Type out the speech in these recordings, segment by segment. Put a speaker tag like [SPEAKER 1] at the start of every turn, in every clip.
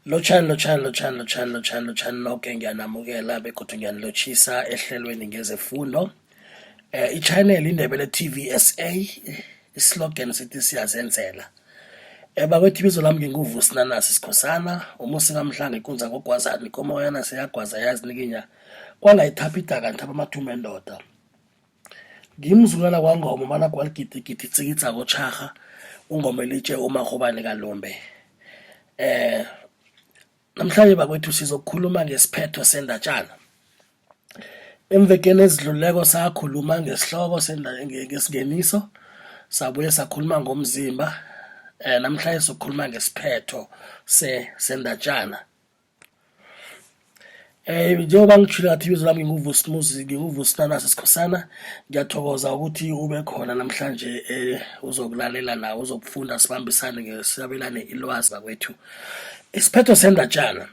[SPEAKER 1] Lotshani lonke ngiyanamukela begodwa ngiyanilotshisa ehlelweni ngezeFundo. I-channel iNdebele TV SA, islogan sithi siyazenzela. Bakwethu ibizo lami nginguVusi Nanas Skosana, umusi kamhlanga ikunza ngogwazana ikomoyana seyagwaza yazinikinya kwangayithapha idaka nithapha amathumba endoda. Ngimzulwana kwangoma mana kwaligidi tsikitsa kochaga ungoma elitshe uMagobane kaLombe. Namhlanje bakwethu sizokhuluma ngesiphetho seNdatjana. Emvekeni ezidluleko sakhuluma ngesihloko ngesingeniso, sabuye sakhuluma ngomzimba. Namhlanje sokhuluma ngesiphetho seNdatjana. Njengoba ngitshilo ngathi ibizo lami nginguVusi Nanas Skosana, ngiyathokoza ukuthi ube khona namhlanje uzokulalela nawe uzokufunda sibambisane ngesabelane ilwazi bakwethu. Isiphetho seNdatjana.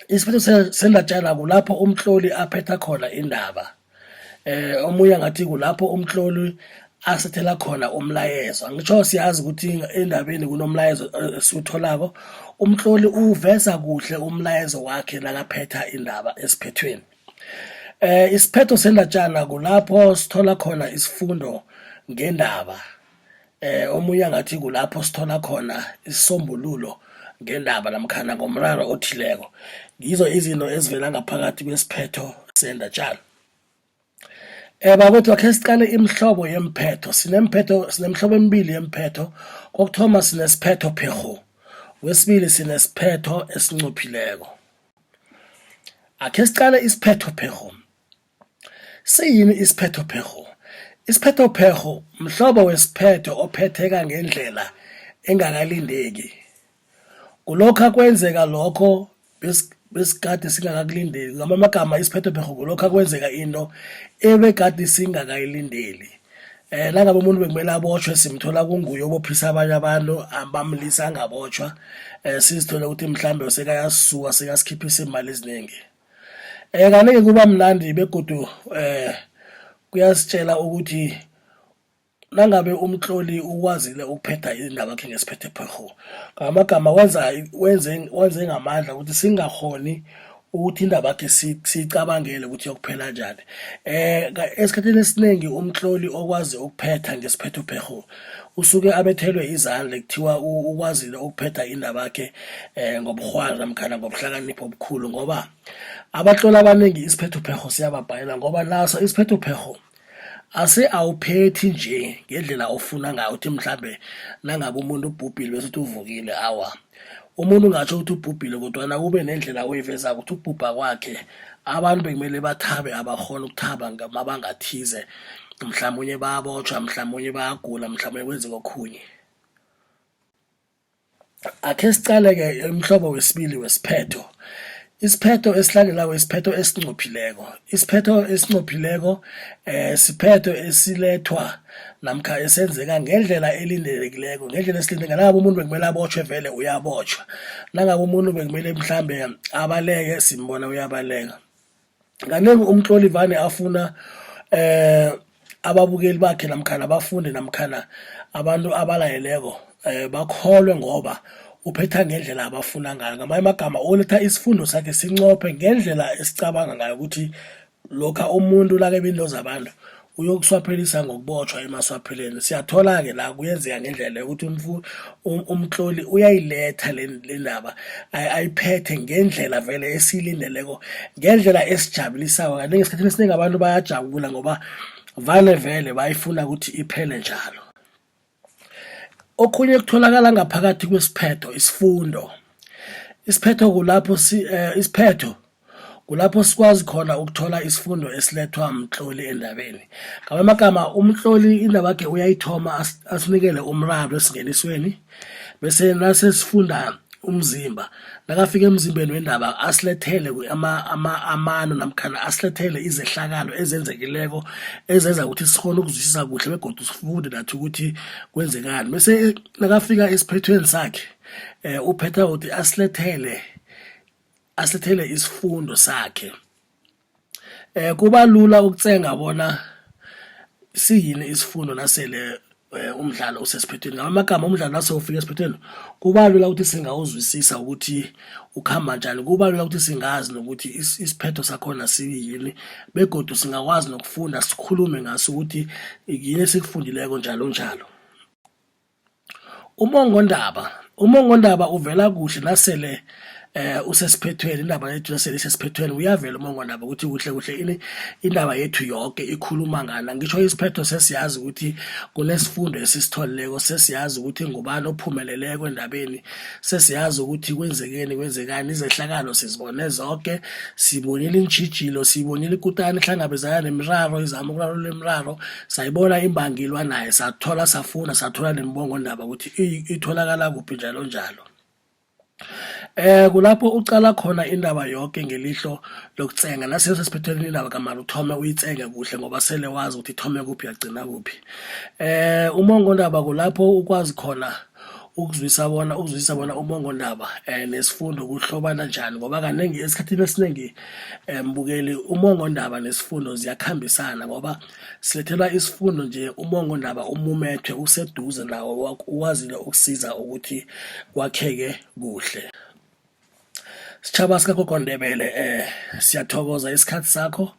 [SPEAKER 1] Isiphetho seNdatjana kulapho umhloli aphetha khona indaba. Omunye ngathi kulapho umhloli asethela khona umlayezo. Angitsho siyazi ukuthi endabeni kunomlayezo esiwutholako. Umhloli uveza kuhle umlayezo wakhe nakaphetha indaba esiphethweni. Isiphetho seNdatjana kulapho sithola khona isifundo ngendaba. Omunye ngathi kulapho sithola khona isisombululo ngendaba namkhana ngomraro othileko. Ngizo izinto ezivela ngaphakathi kwesiphetho seNdatjana. Bakwethu akhe siqale imihlobo yemphetho. Sinemihlobo emibili yemphetho. Kokuthoma sinesiphetho PHEKGHU. Wesibili sinesiphetho esinqophileko. Akhe siqale isiphetho PHEKGHU. Siyini isiphetho PHEKGHU? Isiphetho PHEKGHU mhlobo wesiphetho ophetheka ngendlela engakalindeki. Kulokho kwenzeka lokho besikade singakakulindeli. Ngamagama isiphetho PHEKGHU kulokho kwenzeka into ebekade singakayilindeli. Nangabe umuntu bekumele abotshwe simthola kunguye obophisa abanye abantu abamlisa angabotshwa. Sizithola ukuthi mhlambe sekayasisuka sekasikhiphisa imali eziningi. Kanike kuba mnandi begodu kuyasitshela ukuthi nangabe umhloli ukwazile ukuphetha indaba yakhe ngesiphetho PHEKGHU. Ngamagama wenze ngamandla ukuthi singahoni ukuthi indaba yakhe sicabangele ukuthi yokuphela njani. Esikhathini esiningi umhloli okwazi ukuphetha ngesiphetho PHEKGHU usuke abethelwe izandla kuthiwa ukwazile ukuphetha indaba yakhe ngobuhwari namkhana ngobuhlakanipho obukhulu, ngoba abahloli abaningi isiphetho PHEKGHU siyababhalela ngoba naso isiphetho PHEKGHU awuphethi nje ngendlela ofuna ngayo uthi mhlambe nangabe umuntu ubhubhile bese uthi uvukile. Awa, umuntu ungatsho ukuthi ubhubhile kodwa kube nendlela oyiveza ukuthi ubhubha kwakhe abantu bekumele bathabe abahona ukuthaba ngamabanga athize. Mhlawumnye bayabotshwa, mhlawumnye bayagula, mhlawumnye kwenzeka okhunye. Akhe sicale-ke umhlobo wesibili wesiphetho. Isiphetho esilandelayo isiphetho esinqophileko. Isiphetho esinqophileko siphetho esilethwa namkha esenzeka ngendlela elindelekileko, ngendlela esilindele. Nangabe umuntu bekumele abotshwe vele uyabotshwa. Nangabe umuntu bekumele mhlambe abaleke simbona uyabaleka. Kaningi umhloli vane afuna ababukeli bakhe namkhana abafundi namkhana abantu abalayeleko bakholwe ngoba uphetha ngendlela abafuna ngayo. Ngamanye amagama oletha isifundo sakhe sincophe ngendlela esicabanga ngayo ukuthi lokha umuntu lake ibindo zabantu uyokuswaphelisa ngokubotshwa emaswapheleni. Siyathola-ke la kuyenzeka ngendlela ukuthi umhloli uyayiletha le ndaba ayiphethe ngendlela vele esiyilindeleko, ngendlela esijabulisayo. Kaningi esikhathini esiningi abantu bayajabula ngoba vele bayifuna ukuthi iphele njalo. Okhunye kutholakala ngaphakathi kwesiphetho isifundo. Isiphetho kulapho sikwazi khona ukuthola isifundo esilethwa umhloli endabeni. Ngamanye amagama umhloli indaba yakhe uyayithoma asinikele umraro esingenisweni bese nasesifunda umzimba. Nakafika emzimbeni wendaba asilethele amano namkhana asilethele izehlakalo ezenzekileko ezenza ukuthi sikhone ukuzwisisa kuhle begodwa sifunde nathi ukuthi kwenzekani. Bese nakafika esiphethweni sakhe uphetha ukuthi asilethele isifundo sakhe. Kuba lula ukutsenga bona siyini isifundo nasele umdlalo usesiphethweni. Ngamagama umdlalo nasewufika esiphethweni kuba lula ukuthi singawuzwisisa ukuthi ukhamba njani, kuba lula ukuthi singazi nokuthi isiphetho sakhona siyini, begodu singakwazi nokufunda sikhulume ngaso ukuthi yini esikufundileko njalo njalo. uMongo-ndaba uvela kuhle nasele usesiphethweni, indaba yethu nasele isesiphethweni uyavela uMongo-ndaba ukuthi kuhle kuhle ini indaba yethu yonke ikhuluma ngana. Ngisho isiphetho sesiyazi ukuthi kunesifundo esisitholileko, sesiyazi ukuthi ngubani ophumeleleko endabeni, sesiyazi ukuthi kwenzekani, izehlakalo sizibone zonke, sibonile iintjhijilo, sibonile ikutani ihlangabezana nemiraro, izama ukurarulula imiraro, sayibona imbangilwa naye, sathola safunda, sathola neMongo-ndaba ukuthi itholakala kuphi njalo njalo. Kulapho ucala khona indaba yonke ngelihlo lokutsenga. Nasesesiphethweni indaba kamari uthome uyitsenge kuhle ngoba sele wazi ukuthi ithome kuphi yagcina kuphi. uMongo-ndaba kulapho ukwazi khona ukuzwisisa bona uMongo-ndaba nesifundo kuhlobana njani, ngoba kanengi esikhathini esiningi mbukeli uMongo-ndaba nesifundo ziyakhambisana, ngoba silethelwa isifundo nje uMongo-ndaba umumethwe useduze nawo, ukwazile ukusiza ukuthi kwakheke kuhle. Sitjhaba sikaKoKo-Ndebele, siyathokoza isikhathi sakho.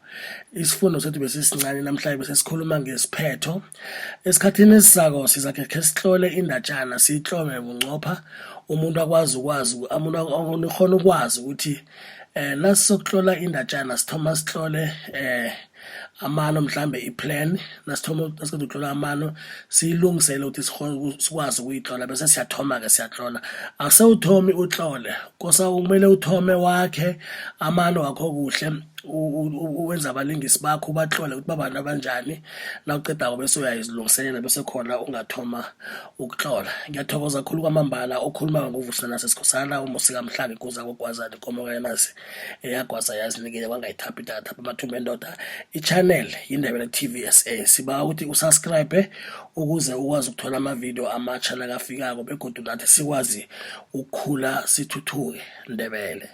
[SPEAKER 1] Isifundo sethu besisincane namhlanje besesikhuluma ngesiphetho. Esikhathini esizako sizakhe sihlole indatjana, siyihlome bunqopha, umuntu akwazi ukhona ukwazi ukuthi nasizokuhlola indatjana sithoma sihlole amano, mhlambe iplan. Nasiqeda ukuhlola amano siyilungisele ukuthi sikwazi ukuyihlola bese siyathoma-ke siyahlola. Asewuthomi uhlole, kumele uthome wakhe amano wakho kuhle, uwenza abalingisi bakho ubahlole ukuthi babantu abanjani. Nawuqedako bese uyayizilungiselela bese khona ungathoma ukuhlola. Ngiyathokoza kakhulu kwamambala okhuluma ngoVusi Nanas Skosana, umusikamhlanga kuza kokwazana inkomo kaNanasi eyagwaza yazinikele kwangayithapha idatha amathumba endoda. I-channel yiNdebele TV SA. Siba ukuthi usubscribe ukuze ukwazi ukuthola amavideo amatsha nakafikako, begodu nathi sikwazi ukukhula sithuthuke. Ndebele.